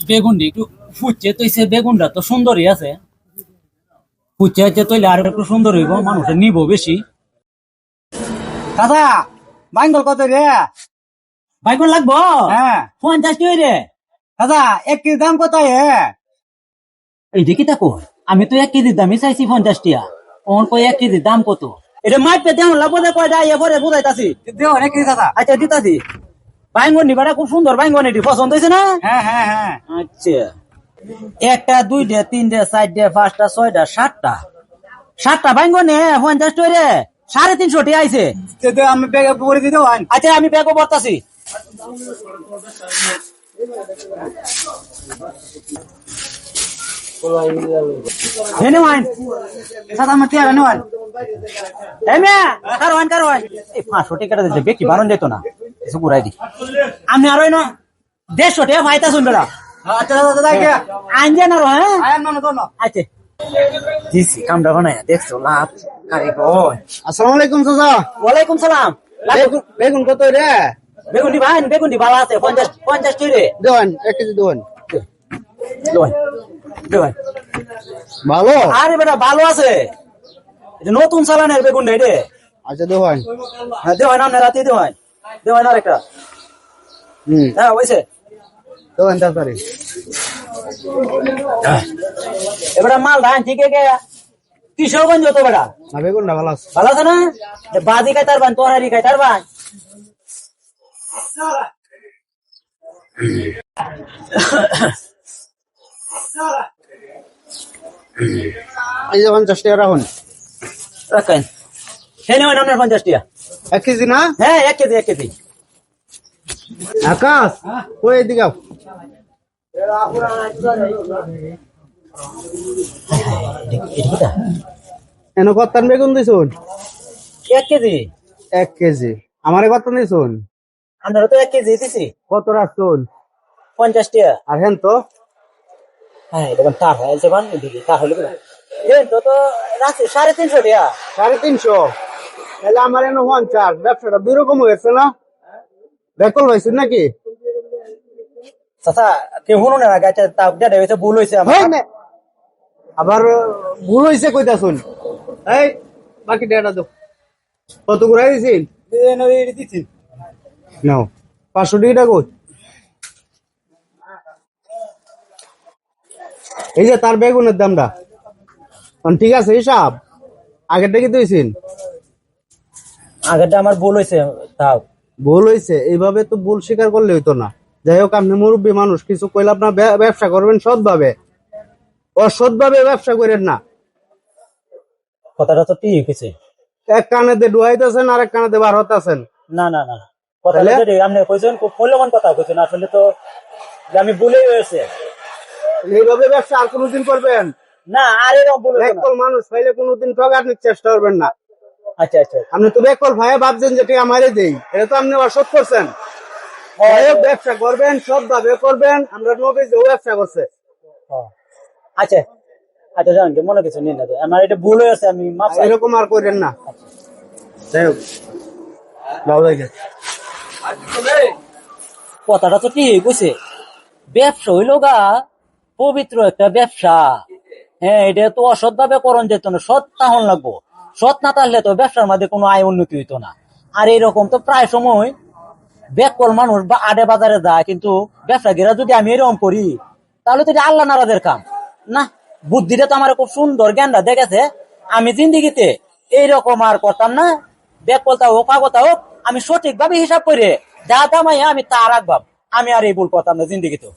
বেগুনটি একটু ফুটছে তৈছে, বেগুনটা তো সুন্দরই আছে, ফুটছে হচ্ছে তৈলে আর একটু সুন্দর হইব, মানুষের নিব বেশি। দাদা বাইঙ্গল কত রে? বাইগুন লাগবো? হ্যাঁ 50 টাকা রে। দাদা 1 কেজি দাম কত এই দেখি তা কই, আমি তো 1 কেজির দামই চাইছি 50 টাকা, ওন কই 1 কেজির দাম কত? এটা মাইপে দেন লাগবো না কয়টা ইয়ে পরে বুঝাইতাছি। দেও 1 কেজি দাদা। আচ্ছা দিতাছি। বাইঙ্গন নিবাটা খুব সুন্দর বাইঙ্গন, এটি পছন্দ হয়েছে না? হ্যাঁ হ্যাঁ হ্যাঁ আচ্ছা, একটা দুইটা তিনটা চারটা পাঁচটা ছয়টা সাতটা বাইঙ্গনে 50 টাকা রে, 350 টাকা আইছে। আমি ব্যাগে করে দিতে হয়। আচ্ছা আমি ব্যাগও বর্তাছি। এনে হয় দাদা আমার টিয়া এনে হয়। এই 500 টাকাটা দিতে বেশি বারণ যেত না, কিছু ঘুরাই দি। আমি আরো না 150 টাকা ভাইতা শুনবে না। আচ্ছা দাদা দাদা কে আনজেন আরো, হ্যাঁ আয়ান মানে তো না। আচ্ছা দিছি কামটা বানায় দেখছো লাভ কারে কয়। আসসালামু আলাইকুম চাচা। ওয়ালাইকুম সালাম। বেগুন কত রে? বেগুনটি ভাই, বেগুনটি ভালো আছে, 50 টাকা রে। দেওয়ান 1 কেজি দেওয়ান। লয় লয়। ভালো। আরে বেটা ভালো আছে, এটা নতুন চালানের বেগুন রে। আচ্ছা দেওয়ান। হ্যাঁ দেওয়ান, আপনার রাতে দেওয়ান আর একটা। হ্যাঁ হয়েছে। দেওয়ান তাড়াতাড়ি। এবারে মাল ধান ঠিক আছে, কিশোরগঞ্জ তো বেটা না বেগুনটা ভালো আছে। ভালো আছে না? বাদি খাই তার বান, তরারি খাই তার বান। এই যে 50 টাকা রাখুন। রাখেন সেই নেবেন আপনার 50 টাকা। 1 কেজি না? হ্যাঁ 1 কেজি। আকাশ ওই এদিকে আও। এনে কত বেগুন দিছুন? 1 কেজি। 1 কেজি। আমারে কত দিছুন? আপনারা তো 1 কেজি দিছি। কত রাখছুন? 50 টাকা। আর হেন তো হ্যাঁ এটা তার হয় যেমন দিদি তার হলে তো রাখছি 350 টাকা। 350। তাহলে আমার এনে 50। ব্যবসাটা দুই রকম হয়েছে না? বেকল হয়েছে নাকি? চাচা কেউ শুনো না, গাছে তাপ দেড় হয়েছে, ভুল হয়েছে আমার। হয় না। আবার ভুল হয়েছে কইতাছুন। এই বাকি টাকাটা দাও। কত করে দিছিস? দিছি নাও 500 টাকা কই? এই যে তার বেগুনের দামটা ঠিক আছে হিসাব আগেরটা কি দিয়েছেন? আগেরটা আমার ভুল হয়েছে তাও। ভুল হয়েছে, এইভাবে তো ভুল স্বীকার করলে হইতো না। যাই হোক আপনি মুরব্বী মানুষ, কিছু কইলে আপনার ব্যবসা করবেন সৎভাবে, অসৎভাবে ব্যবসা করেন না। কথাটা তো ঠিক হয়েছে। এক কানে দিয়ে ডুয়াইতেছেন আর এক কানে দিয়ে বার হতেছেন। না না না কথা আপনি কইছেন খুব মূল্যবান কথা কইছেন, আসলে তো আমি ভুলেই হয়েছে। এইভাবে ব্যবসা আর কোনোদিন করবেন না, আর এরকম ভুল হতো না। বেকল মানুষ পাইলে কোনোদিন ঠকানোর চেষ্টা করবেন না। আচ্ছা আচ্ছা। আপনি তো বেকল ভাইয়া ভাবছেন যে টাকা মারে দেই, এটা তো আপনি অসৎ করছেন। ব্যবসা করবেন সৎভাবে করবেন, আমরা নবী যে ব্যবসা করছে। আচ্ছা আচ্ছা জান মনে কিছু নিন না, আমার এটা ভুল হয়েছে, আমি মাফ চাই। এরকম আর করেন না। যাই হোক কথাটা তো ঠিক কইছে, ব্যবসা হইলো গা পবিত্র একটা ব্যবসা। হ্যাঁ এটা তো অসৎ ভাবে করণ যেত না, সৎ তাহন লাগবো। সৎ না তাহলে তো ব্যবসার মধ্যে কোনো আয় উন্নতি হইতো না। আর এরকম তো প্রায় সময় বেকল মানুষ বা আডে বাজারে যায়, কিন্তু ব্যবসায়ীরা যদি আমি এরকম করি তাহলে তো এটা আল্লাহ নারাজের কাম না। বুদ্ধিটা তো আমার খুব সুন্দর জ্ঞানটা দেখেছে, আমি জিন্দিগিতে এইরকম আর করতাম না। বেকলতা হোক আগতা হোক, আমি সঠিক ভাবে হিসাব করে যা দামাই আমি তা রাখবাম, আমি আর এই ভুল করতাম না জিন্দিগিতে।